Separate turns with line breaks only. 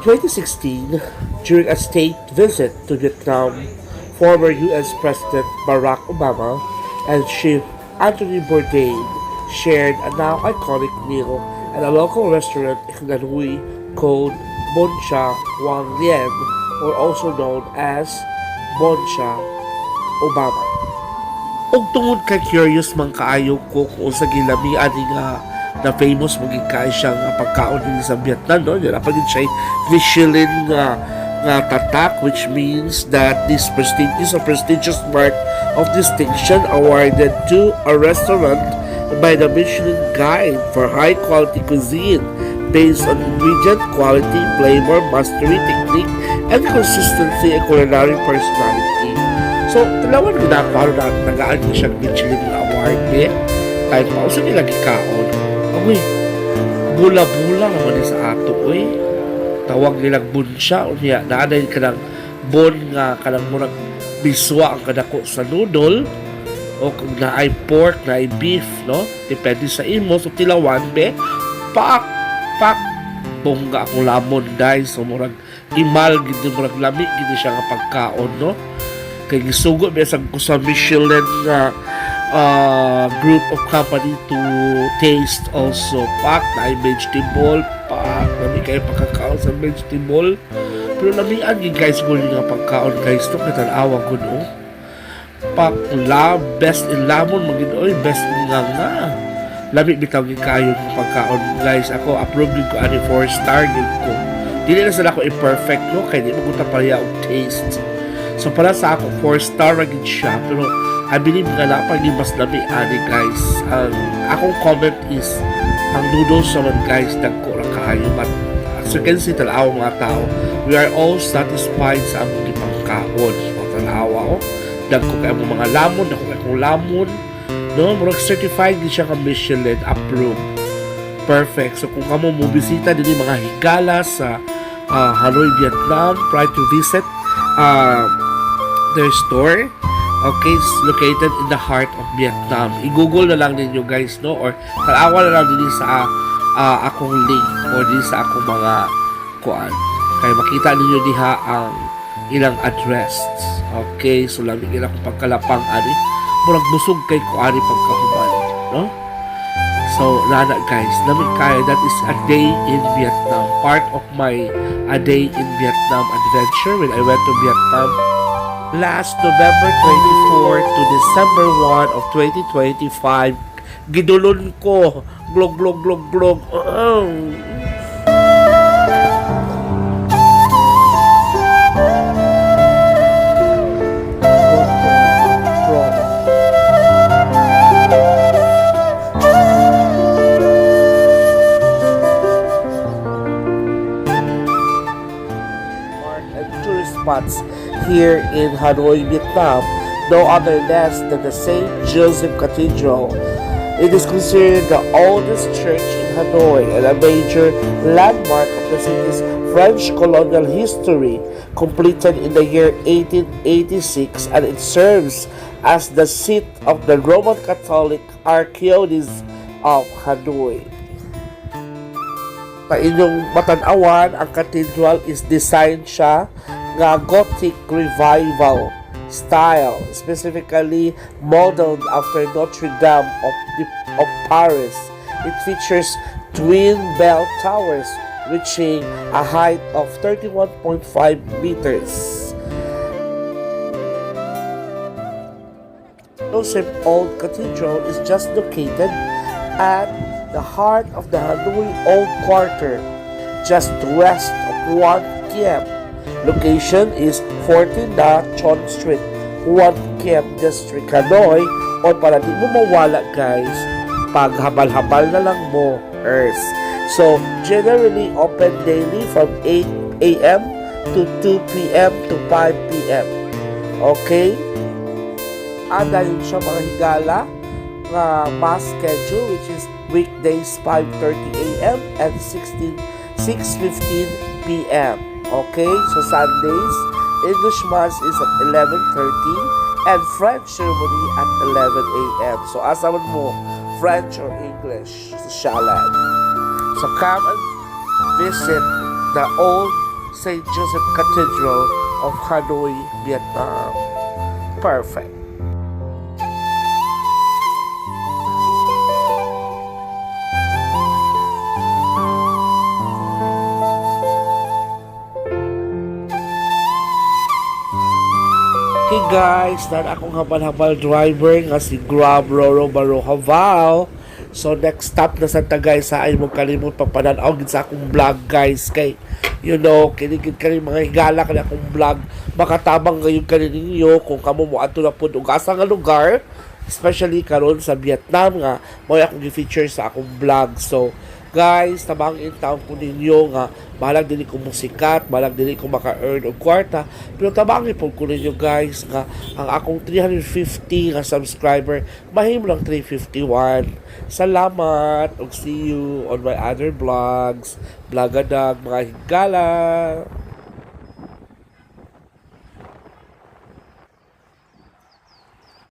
2016, during a state visit to Vietnam, former U.S. President Barack Obama and Chief Anthony Bourdain shared a now iconic meal at a local restaurant in Hanoi called Bon Cha Huang Lien, or also known as Bon Cha Obama. Ug tungod kay curious man kaayo ko kung sa gilamian nga na famous maging kaya siya nga pagkaon din sa Vietnam, no? Yan apagin siya Michelin nga tatak, which means that this is a prestigious mark of distinction awarded to a restaurant by the Michelin Guide for high quality cuisine based on ingredient quality, flavor, mastery, technique, and consistency and culinary personality. So, talawan ko na ako na nagaan ko siyang Michelin Award kahit pa ako sa nilagi kaon. Uy, bula-bula naman sa ato, uy. Tawag nilang bunsya, unya, naanay ka ng bon nga, kanang murag biswa ang kadako sa noodle, o kung naay pork, naay beef, no? Depende sa imo, so tilawan, pak, bongga akong lamon, guys, so murag imal, gindi murag lami, gindi siya nga pagkaon, no? Kaya gisugo, besang ko sa Michelin nga, group of company to taste also pak na vegetable pak nami kayo pagkakaon sa vegetable pero namian yung guys ko nga pagkaon guys to katanawa ko no pak best in lamon maginoy best in nga lami bitaw yung kayo ng pagkaon guys ako approve ko ani 4-star din ko dili na sila ko imperfect no kaya di magunta pa rin yung taste so para sa ako 4-star agad siya pero I believe nga na pag mas lami ani guys akong comment is ang noodles naman guys nagkurang kaayo but as you can see talawa mga tao we are all satisfied sa among gipangkaon o talawa dagko kayo mga lamon dagko kayo lamon no murag certified din siya ka Michelin approved perfect so kung kamo mo bisita din mga higala sa Hanoi, Vietnam try to visit their store. Okay, it's located in the heart of Vietnam. I-google na lang ninyo guys, no? Or talawa na lang din sa akong link or din sa akong mga kuan. Kaya makita ninyo diha ang ilang address. Okay, so lamig ilang pagkalapang ani. Murag busog kay kuan pagkahuman, no? So, nana guys, lamig kayo. That is a day in Vietnam. Part of my a day in Vietnam adventure when I went to Vietnam last November 24 to December 1 of 2025. Gidulon ko. Glog. Tourist spots here in Hanoi, Vietnam, no other less than the St. Joseph Cathedral. It is considered the oldest church in Hanoi and a major landmark of the city's French colonial history, completed in the year 1886, and it serves as the seat of the Roman Catholic Archdiocese of Hanoi. Sa inyong matanawan, ang cathedral is designed siya nga Gothic Revival style, specifically modeled after Notre Dame of Paris. It features twin bell towers reaching a height of 31.5 meters. Joseph Old Cathedral is just located at the heart of the Hanoi Old Quarter, just west of 1 Kiem. Location is 14 na Chon Street, 1 Kiem District, Hanoi. O para di mo mawala guys, paghabal-habal na lang mo, Earth. So, generally open daily from 8 a.m. to 2 p.m. to 5 p.m. Okay? Dahil siya mga higala nga mass schedule, which is weekdays 5:30 a.m. and 6:15 p.m. Okay? So, Sundays, English Mass is at 11:30 and French ceremony at 11 a.m. So, asaman mo, French or English sa Shalan. So, come and visit the old St. Joseph Cathedral of Hanoi, Vietnam. Perfect. Okay guys, nan akong habal-habal driver nga si Grab Roro Baroja Val. So next stop na sa Tagay sa ay mo kalimot pagpananaw gid sa akong vlog guys kay kinigid kani mga higala kani akong vlog makatabang ngayon kani ninyo kung kamo mo adto na pud og asa nga lugar, especially karon sa Vietnam nga mao akong gi-feature sa akong vlog. So guys, tabangin taon ko ninyo nga balag dili ko musikat, balag dili ko maka-earn og kwarta, pero tabangin po ko ninyo guys nga ang akong 350 nga subscriber mahimo lang 351. Salamat ug see you on my other vlogs. Blagadag mga higala.